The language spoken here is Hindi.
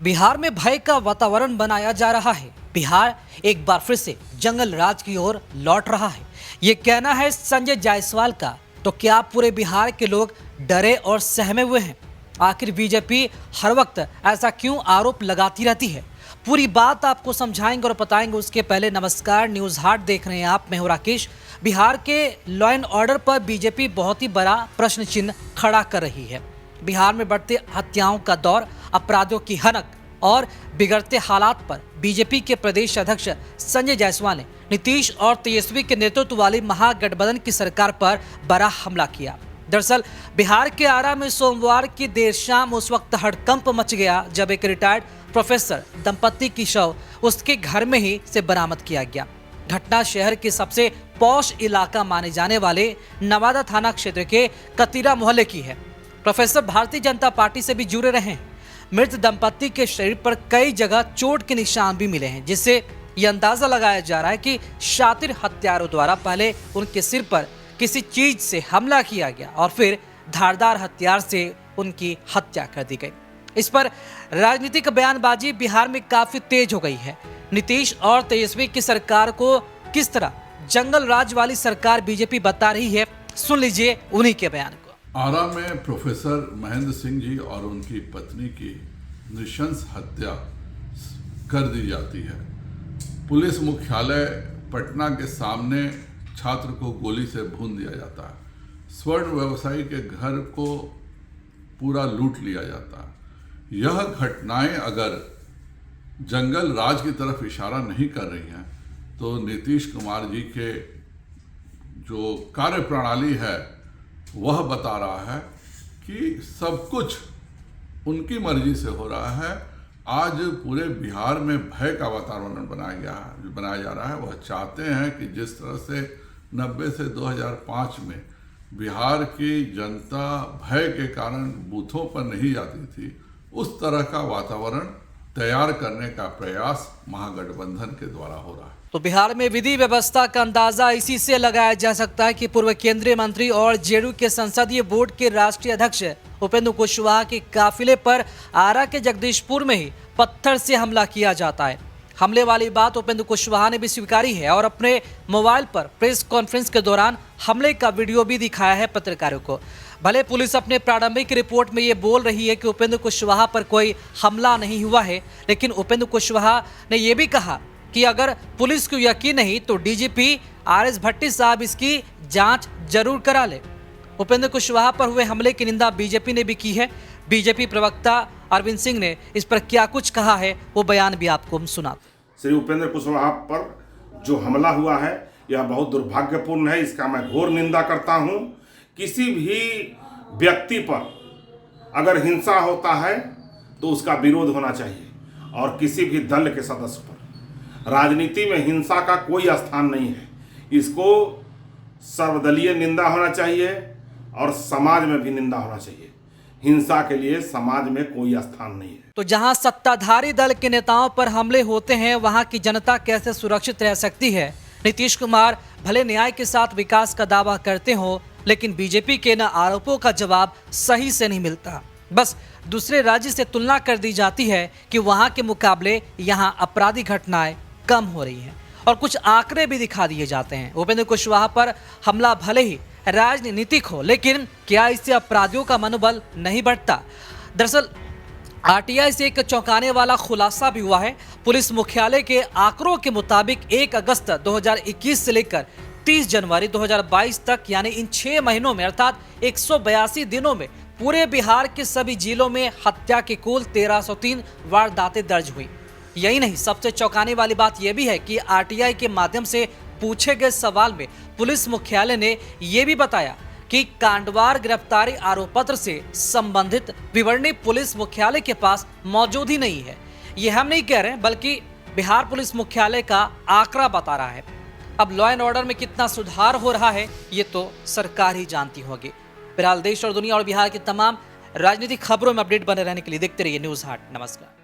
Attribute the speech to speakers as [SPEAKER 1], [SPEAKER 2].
[SPEAKER 1] बिहार में भय का वातावरण बनाया जा रहा है। बिहार एक बार फिर से जंगल राज की ओर लौट रहा है, ये कहना है संजय जायसवाल का। तो क्या पूरे बिहार के लोग डरे और सहमे हुए हैं? आखिर बीजेपी हर वक्त ऐसा क्यों आरोप लगाती रहती है? पूरी बात आपको समझाएंगे और बताएंगे। उसके पहले नमस्कार, न्यूज हाट देख रहे हैं आप, मैं हूं राकेश। बिहार के लॉ एंड ऑर्डर पर बीजेपी बहुत ही बड़ा प्रश्न चिन्ह खड़ा कर रही है। बिहार में बढ़ते हत्याओं का दौर, अपराधियों की हनक और बिगड़ते हालात पर बीजेपी के प्रदेश अध्यक्ष संजय जायसवाल ने नीतीश और तेजस्वी के नेतृत्व वाली महागठबंधन की सरकार पर बड़ा हमला किया। दरअसल बिहार के आरा में सोमवार की देर शाम उस वक्त हड़कंप मच गया जब एक रिटायर्ड प्रोफेसर दंपत्ति की शव उसके घर में ही से बरामद किया गया। घटना शहर के सबसे पॉश इलाका माने जाने वाले नवादा थाना क्षेत्र के कतीरा मोहल्ले की है। प्रोफेसर भारतीय जनता पार्टी से भी जुड़े रहे हैं। मृत दंपत्ति के शरीर पर कई जगह चोट के निशान भी मिले हैं, जिससे यह अंदाजा लगाया जा रहा है कि शातिर हत्यारों द्वारा पहले उनके सिर पर किसी चीज से हमला किया गया और फिर धारदार हथियार से उनकी हत्या कर दी गई। इस पर राजनीतिक बयानबाजी बिहार में काफी तेज हो गई है। नीतीश और तेजस्वी की सरकार को किस तरह जंगल राज वाली सरकार बीजेपी बता रही है, सुन लीजिए उन्हीं के बयान को।
[SPEAKER 2] आरा में प्रोफेसर महेंद्र सिंह जी और उनकी पत्नी की नृशंस हत्या कर दी जाती है। पुलिस मुख्यालय पटना के सामने छात्र को गोली से भून दिया जाता है। स्वर्ण व्यवसायी के घर को पूरा लूट लिया जाता है। यह घटनाएं अगर जंगल राज की तरफ इशारा नहीं कर रही हैं तो नीतीश कुमार जी के जो कार्य प्रणाली है वह बता रहा है कि सब कुछ उनकी मर्जी से हो रहा है। आज पूरे बिहार में भय का वातावरण बनाया जा रहा है। वह चाहते हैं कि जिस तरह से 90 से 2005 में बिहार की जनता भय के कारण बूथों पर नहीं जाती थी, उस तरह का वातावरण तैयार करने का प्रयास महागठबंधन के द्वारा हो रहा है।
[SPEAKER 1] तो बिहार में विधि व्यवस्था का अंदाजा इसी से लगाया जा सकता है कि पूर्व केंद्रीय मंत्री और जेडीयू के संसदीय बोर्ड के राष्ट्रीय अध्यक्ष उपेंद्र कुशवाहा के काफिले पर आरा के जगदीशपुर में ही पत्थर से हमला किया जाता है। हमले वाली बात उपेंद्र कुशवाहा ने भी स्वीकारी है और अपने मोबाइल पर प्रेस कॉन्फ्रेंस के दौरान हमले का वीडियो भी दिखाया है पत्रकारों को। भले पुलिस अपने प्रारंभिक रिपोर्ट में ये बोल रही है कि उपेंद्र कुशवाहा पर कोई हमला नहीं हुआ है, लेकिन उपेंद्र कुशवाहा ने यह भी कहा कि अगर पुलिस को यकीन नहीं तो डीजीपी आरएस भट्टी साहब इसकी जांच जरूर करा ले। उपेंद्र कुशवाहा पर हुए हमले की निंदा बीजेपी ने भी की है। बीजेपी प्रवक्ता अरविंद सिंह ने इस पर क्या कुछ कहा है, वो बयान भी आपको हम सुनाते।
[SPEAKER 3] श्री उपेंद्र कुशवाहा पर जो हमला हुआ है यह बहुत दुर्भाग्यपूर्ण है। इसका मैं घोर निंदा करता हूं। किसी भी व्यक्ति पर अगर हिंसा होता है तो उसका विरोध होना चाहिए और किसी भी दल के सदस्य पर। राजनीति में हिंसा का कोई स्थान नहीं है। इसको सर्वदलीय निंदा होना चाहिए और समाज में भी निंदा होना चाहिए। हिंसा के लिए समाज में कोई स्थान नहीं है।
[SPEAKER 1] तो जहां सत्ताधारी दल के नेताओं पर हमले होते हैं, वहां की जनता कैसे सुरक्षित रह सकती है? नीतीश कुमार भले न्याय के साथ विकास का दावा करते हो, लेकिन बीजेपी के न आरोपों का जवाब सही से नहीं मिलता। बस दूसरे राज्य से तुलना कर दी जाती है कि वहां के मुकाबले यहां आपराधिक घटनाएं कम हो रही हैं और कुछ आंकड़े भी दिखा दिए जाते हैं। उपेंद्र कुशवाहा पर हमला भले ही राजनीतिक हो, लेकिन क्या इससे अपराधियों का मनोबल नहीं बढ़ता? दरअसल आरटीआई से एक चौंकाने वाला खुलासा भी हुआ है। पुलिस मुख्यालय के आंकड़ों के मुताबिक 1 अगस्त 2021 से लेकर 30 जनवरी 2022 तक, यानी इन 6 महीनों में अर्थात 182 दिनों में पूरे बिहार के सभी जिलों में हत्या की कुल 1303 वारदातें दर्ज हुई। यही नहीं, सबसे चौंकाने वाली बात यह भी है कि आरटीआई के माध्यम से पूछे गए सवाल में पुलिस मुख्यालय ने यह भी बताया कि कांडवार गिरफ्तारी आरोप पत्र से संबंधित विवरणी पुलिस मुख्यालय के पास मौजूद ही नहीं है। ये हम नहीं कह रहे, बल्कि बिहार पुलिस मुख्यालय का आंकड़ा बता रहा है। अब लॉ एंड ऑर्डर में कितना सुधार हो रहा है ये तो सरकार ही जानती होगी। फिलहाल देश और दुनिया और बिहार की तमाम राजनीतिक खबरों में अपडेट बने रहने के लिए देखते रहिए न्यूज हाट। नमस्कार।